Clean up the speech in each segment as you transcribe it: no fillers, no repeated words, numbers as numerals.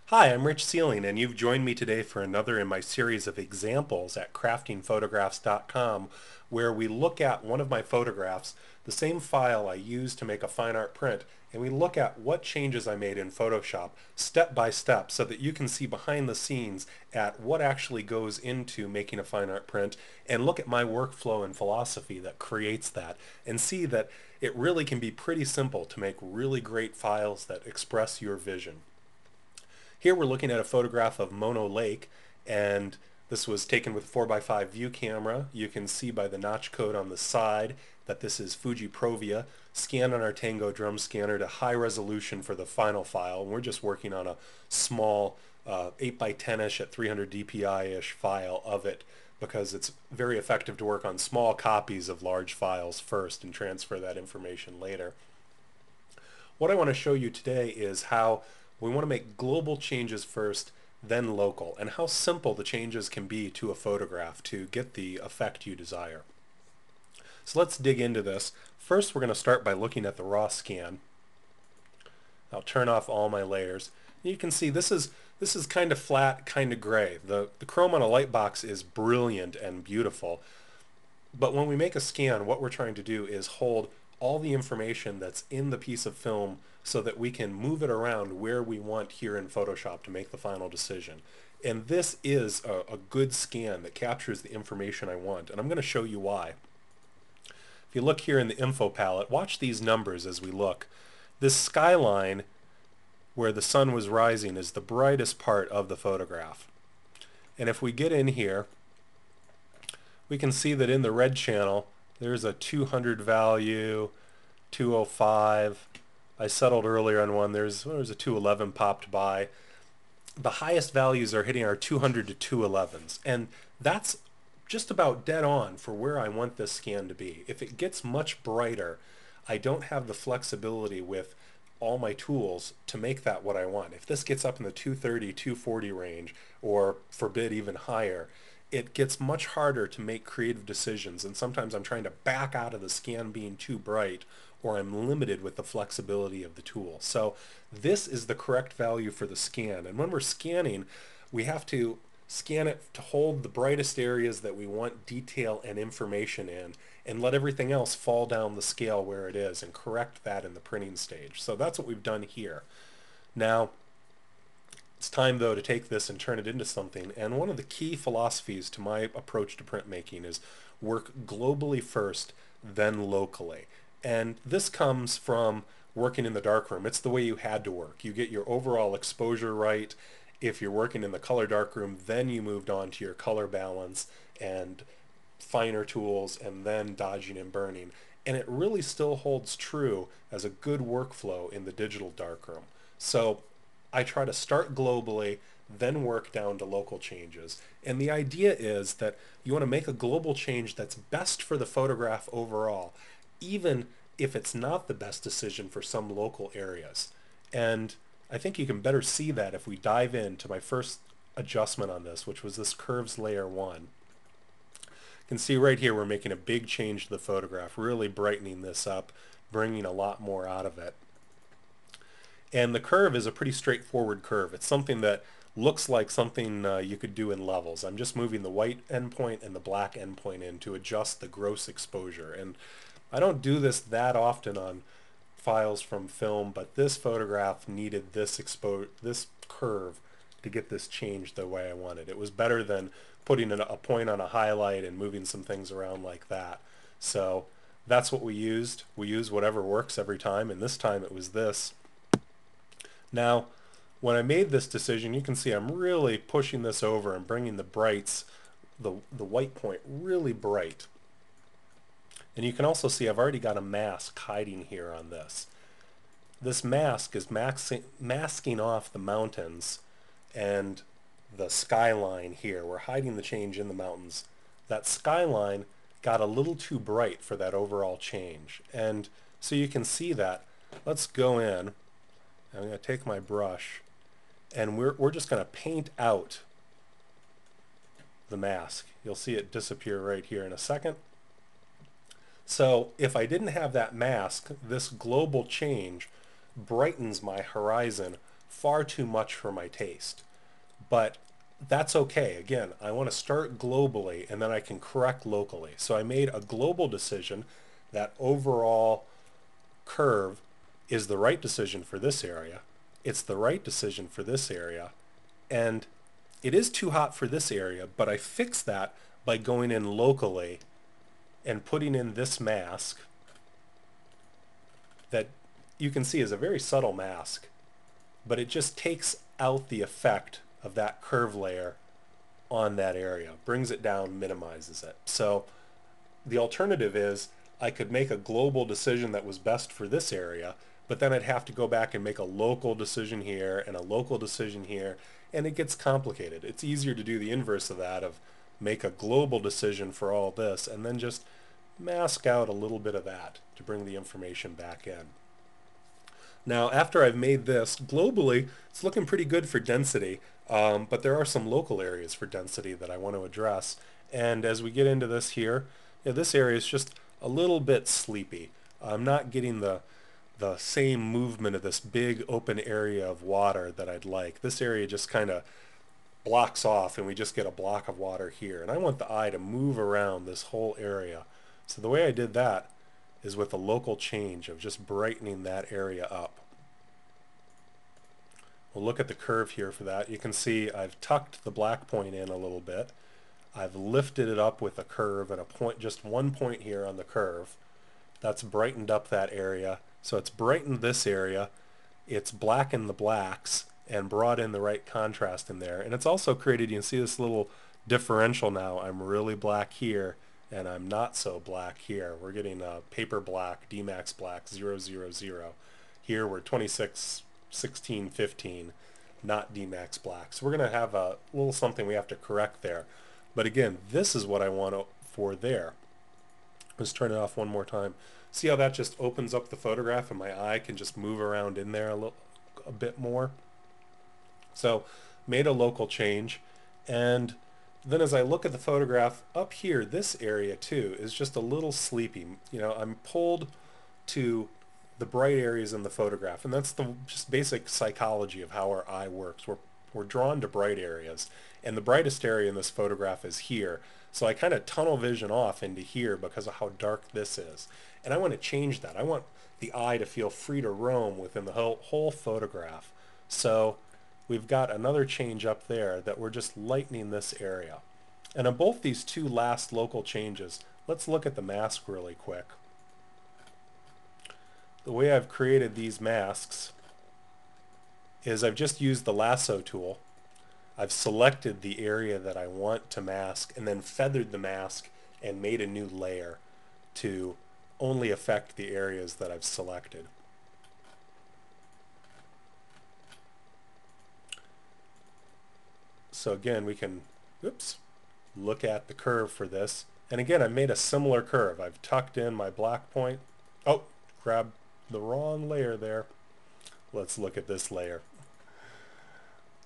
Hi, I'm Rich Seiling, and you've joined me today for another in my series of examples at craftingphotographs.com, where we look at one of my photographs, the same file I used to make a fine art print, and we look at what changes I made in Photoshop step by step so that you can see behind the scenes at what actually goes into making a fine art print and look at my workflow and philosophy that creates that and see that it really can be pretty simple to make really great files that express your vision. Here we're looking at a photograph of Mono Lake, and this was taken with a 4x5 view camera. You can see by the notch code on the side that this is Fuji Provia, scanned on our Tango drum scanner to high resolution for the final file. And we're just working on a small 8x10-ish at 300 dpi-ish file of it because it's very effective to work on small copies of large files first and transfer that information later. What I want to show you today is how we want to make global changes first, then local, and how simple the changes can be to a photograph to get the effect you desire. So let's dig into this. First, we're going to start by looking at the raw scan. I'll turn off all my layers. You can see this is kind of flat, kind of gray. The chrome on a light box is brilliant and beautiful. But when we make a scan, what we're trying to do is hold all the information that's in the piece of film so that we can move it around where we want here in Photoshop to make the final decision. And this is a good scan that captures the information I want, and I'm going to show you why. If you look here in the info palette, watch these numbers as we look. This skyline where the sun was rising is the brightest part of the photograph. And if we get in here, we can see that in the red channel there's a 200 value, 205. I settled earlier on one. There's a 211 popped by. The highest values are hitting our 200 to 211s, and that's just about dead on for where I want this scan to be. If it gets much brighter, I don't have the flexibility with all my tools to make that what I want. If this gets up in the 230, 240 range, or forbid even higher, it gets much harder to make creative decisions, and sometimes I'm trying to back out of the scan being too bright, or I'm limited with the flexibility of the tool. So this is the correct value for the scan, and when we're scanning, we have to scan it to hold the brightest areas that we want detail and information in, and let everything else fall down the scale where it is and correct that in the printing stage. So that's what we've done here. Now, it's time, though, to take this and turn it into something. And one of the key philosophies to my approach to printmaking is work globally first, then locally. And this comes from working in the darkroom. It's the way you had to work. You get your overall exposure right. If you're working in the color darkroom, then you moved on to your color balance and finer tools, and then dodging and burning. And it really still holds true as a good workflow in the digital darkroom. So I try to start globally, then work down to local changes. And the idea is that you want to make a global change that's best for the photograph overall, even if it's not the best decision for some local areas. And I think you can better see that if we dive into my first adjustment on this, which was this curves layer 1. You can see right here we're making a big change to the photograph, really brightening this up, bringing a lot more out of it. And the curve is a pretty straightforward curve. It's something that looks like something you could do in levels. I'm just moving the white endpoint and the black endpoint in to adjust the gross exposure. And I don't do this that often on files from film, but this photograph needed this curve to get this changed the way I wanted. It was better than putting a point on a highlight and moving some things around like that. So that's what we used. We use whatever works every time, and this time it was this. Now, when I made this decision, you can see I'm really pushing this over and bringing the brights, the white point really bright. And you can also see I've already got a mask hiding here on this. This mask is masking off the mountains and the skyline here. We're hiding the change in the mountains. That skyline got a little too bright for that overall change. And so you can see that. Let's go in. I'm going to take my brush, and we're just going to paint out the mask. You'll see it disappear right here in a second. So if I didn't have that mask, this global change brightens my horizon far too much for my taste. But that's okay. Again, I want to start globally and then I can correct locally. So I made a global decision that overall curve is the right decision for this area. It's the right decision for this area. And it is too hot for this area, but I fixed that by going in locally and putting in this mask that you can see is a very subtle mask, but it just takes out the effect of that curve layer on that area, brings it down, minimizes it. So the alternative is I could make a global decision that was best for this area, but then I'd have to go back and make a local decision here and a local decision here, and it gets complicated. It's easier to do the inverse of that, of make a global decision for all this and then just mask out a little bit of that to bring the information back in. Now, after I've made this, globally, it's looking pretty good for density, but there are some local areas for density that I want to address. And as we get into this here, this area is just a little bit sleepy. I'm not getting the same movement of this big open area of water that I'd like. This area just kind of blocks off and we just get a block of water here. And I want the eye to move around this whole area. So the way I did that is with a local change of just brightening that area up. We'll look at the curve here for that. You can see I've tucked the black point in a little bit. I've lifted it up with a curve and a point, just one point here on the curve. That's brightened up that area. So it's brightened this area. It's blackened the blacks and brought in the right contrast in there. And it's also created, you can see this little differential now. I'm really black here and I'm not so black here. We're getting paper black, Dmax black, 000. Here we're 26, 16, 15, not Dmax black. So we're going to have a little something we have to correct there. But again, this is what I want for there. Let's turn it off one more time. See how that just opens up the photograph and my eye can just move around in there a bit more. So made a local change, and then as I look at the photograph up here, this area too is just a little sleepy. You know, I'm pulled to the bright areas in the photograph, and that's the just basic psychology of how our eye works. We're drawn to bright areas, and the brightest area in this photograph is here. So I kind of tunnel vision off into here because of how dark this is. And I want to change that. I want the eye to feel free to roam within the whole photograph. So we've got another change up there that we're just lightening this area. And on both these two last local changes, let's look at the mask really quick. The way I've created these masks is I've just used the lasso tool. I've selected the area that I want to mask and then feathered the mask and made a new layer to only affect the areas that I've selected. So again, we can look at the curve for this. And again, I've made a similar curve. I've tucked in my black point. Oh, grabbed the wrong layer there. Let's look at this layer.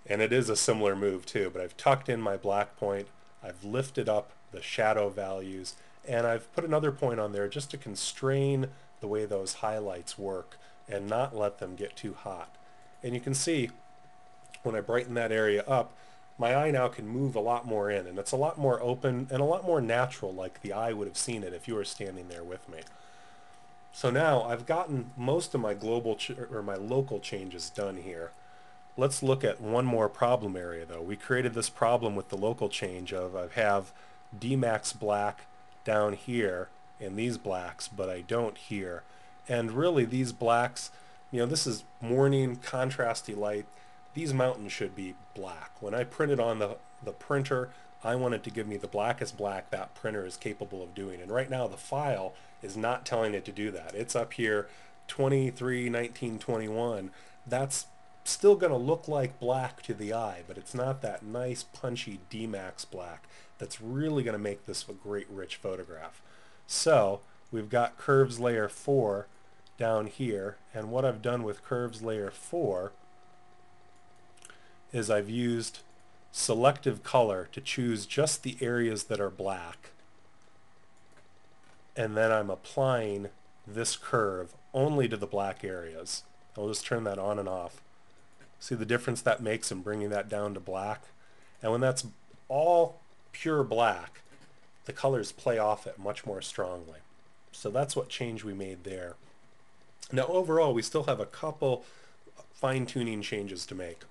And it is a similar move too, but I've tucked in my black point, I've lifted up the shadow values, and I've put another point on there just to constrain the way those highlights work and not let them get too hot. And you can see when I brighten that area up, my eye now can move a lot more in, and it's a lot more open and a lot more natural, like the eye would have seen it if you were standing there with me. So now I've gotten most of my global or my local changes done here. Let's look at one more problem area though. We created this problem with the local change of I have Dmax black down here and these blacks, but I don't here. And really these blacks, you know, this is morning contrasty light. These mountains should be black. When I printed on the printer, I wanted to give me the blackest black that printer is capable of doing. And right now the file is not telling it to do that. It's up here 23/19/21. That's still going to look like black to the eye, but it's not that nice punchy Dmax black that's really going to make this a great rich photograph. So we've got curves layer 4 down here, and what I've done with curves layer 4 is I've used selective color to choose just the areas that are black, and then I'm applying this curve only to the black areas. I'll just turn that on and off. See the difference that makes in bringing that down to black? And when that's all pure black, the colors play off it much more strongly. So that's what change we made there. Now overall, we still have a couple fine-tuning changes to make.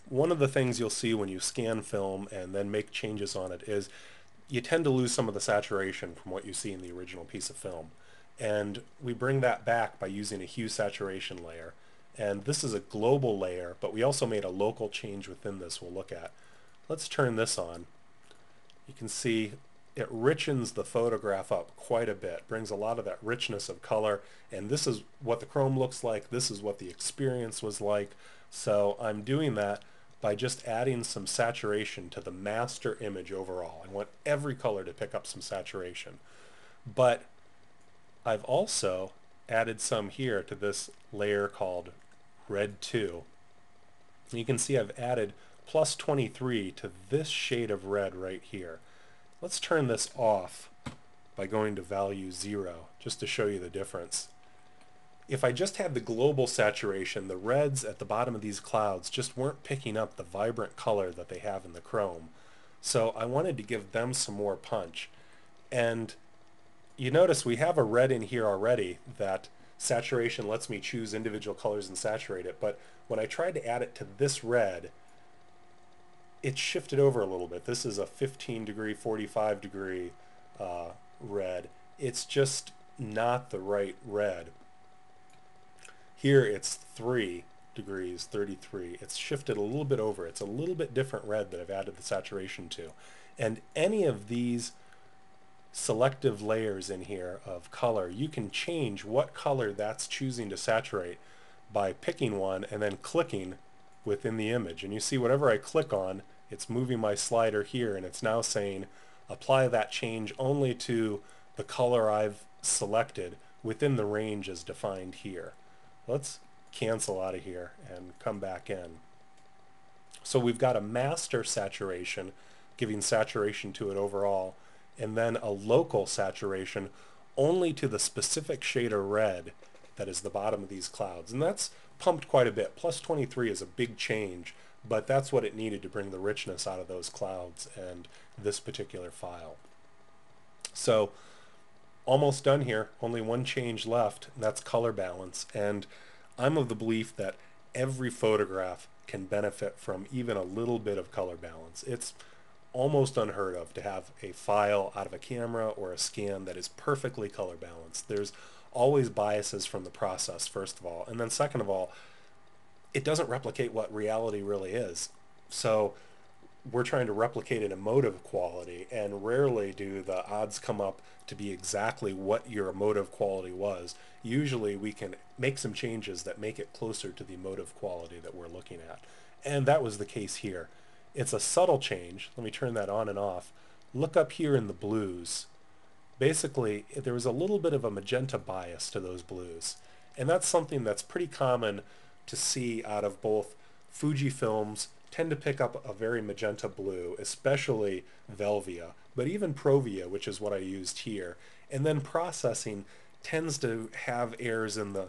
One of the things you'll see when you scan film and then make changes on it is you tend to lose some of the saturation from what you see in the original piece of film. And we bring that back by using a hue saturation layer. And this is a global layer, but we also made a local change within this we'll look at. Let's turn this on. You can see it richens the photograph up quite a bit, brings a lot of that richness of color, and this is what the chrome looks like, this is what the experience was like. So I'm doing that by just adding some saturation to the master image overall. I want every color to pick up some saturation. But I've also added some here to this layer called Red 2. You can see I've added plus 23 to this shade of red right here. Let's turn this off by going to value 0 just to show you the difference. If I just had the global saturation, the reds at the bottom of these clouds just weren't picking up the vibrant color that they have in the chrome. So I wanted to give them some more punch. And you notice we have a red in here already that saturation lets me choose individual colors and saturate it, but when I tried to add it to this red, it shifted over a little bit. This is a 15 degree, 45 degree red. It's just not the right red. Here it's 3 degrees, 33. It's shifted a little bit over. It's a little bit different red that I've added the saturation to. And any of these selective layers in here of color, you can change what color that's choosing to saturate by picking one and then clicking within the image. And you see whatever I click on, it's moving my slider here and it's now saying apply that change only to the color I've selected within the range as defined here. Let's cancel out of here and come back in. So we've got a master saturation, giving saturation to it overall, and then a local saturation only to the specific shade of red that is the bottom of these clouds. And that's pumped quite a bit. Plus 23 is a big change, but that's what it needed to bring the richness out of those clouds and this particular file. So almost done here, only one change left, and that's color balance. And I'm of the belief that every photograph can benefit from even a little bit of color balance. It's almost unheard of to have a file out of a camera or a scan that is perfectly color balanced. There's always biases from the process, first of all, and then second of all, it doesn't replicate what reality really is. So we're trying to replicate an emotive quality, and rarely do the odds come up to be exactly what your emotive quality was. Usually we can make some changes that make it closer to the emotive quality that we're looking at. And that was the case here. It's a subtle change. Let me turn that on and off. Look up here in the blues. Basically, there was a little bit of a magenta bias to those blues. And that's something that's pretty common to see out of both Fuji films, tend to pick up a very magenta blue, especially Velvia, but even Provia, which is what I used here. And then processing tends to have errors in the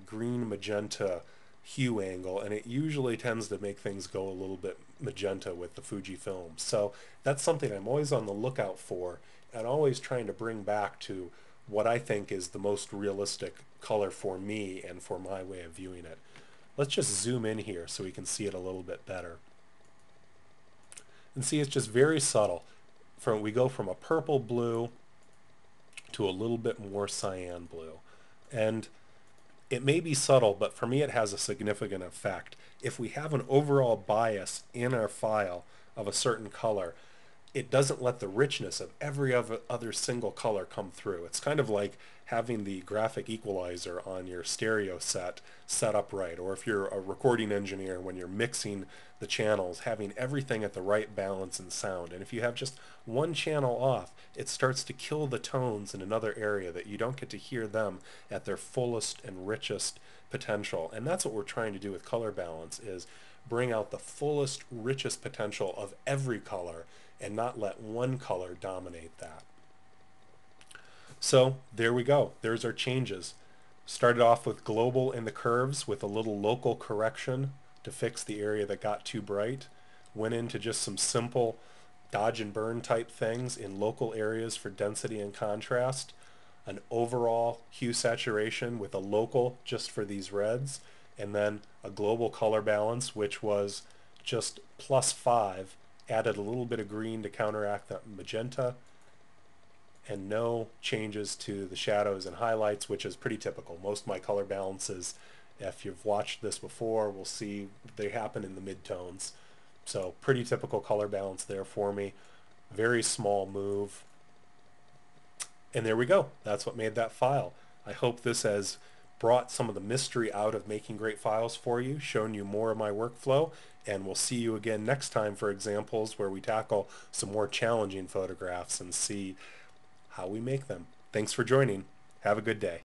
green magenta hue angle, and it usually tends to make things go a little bit magenta with the Fuji films. So that's something I'm always on the lookout for, and always trying to bring back to what I think is the most realistic color for me and for my way of viewing it. Let's just zoom in here so we can see it a little bit better. And see, it's just very subtle. We go from a purple blue to a little bit more cyan blue. And it may be subtle, but for me it has a significant effect. If we have an overall bias in our file of a certain color, it doesn't let the richness of every other single color come through. It's kind of like having the graphic equalizer on your stereo set up right, or if you're a recording engineer, when you're mixing the channels, having everything at the right balance and sound. And if you have just one channel off, it starts to kill the tones in another area that you don't get to hear them at their fullest and richest potential. And that's what we're trying to do with color balance, is bring out the fullest, richest potential of every color and not let one color dominate that. So there we go. There's our changes. Started off with global in the curves with a little local correction to fix the area that got too bright. Went into just some simple dodge and burn type things in local areas for density and contrast, an overall hue saturation with a local just for these reds, and then a global color balance, which was just +5, added a little bit of green to counteract that magenta, and no changes to the shadows and highlights, which is pretty typical. Most of my color balances, if you've watched this before, will see they happen in the midtones. So pretty typical color balance there for me. Very small move. And there we go. That's what made that file. I hope this has brought some of the mystery out of making great files for you, shown you more of my workflow, and we'll see you again next time for examples where we tackle some more challenging photographs and see how we make them. Thanks for joining. Have a good day.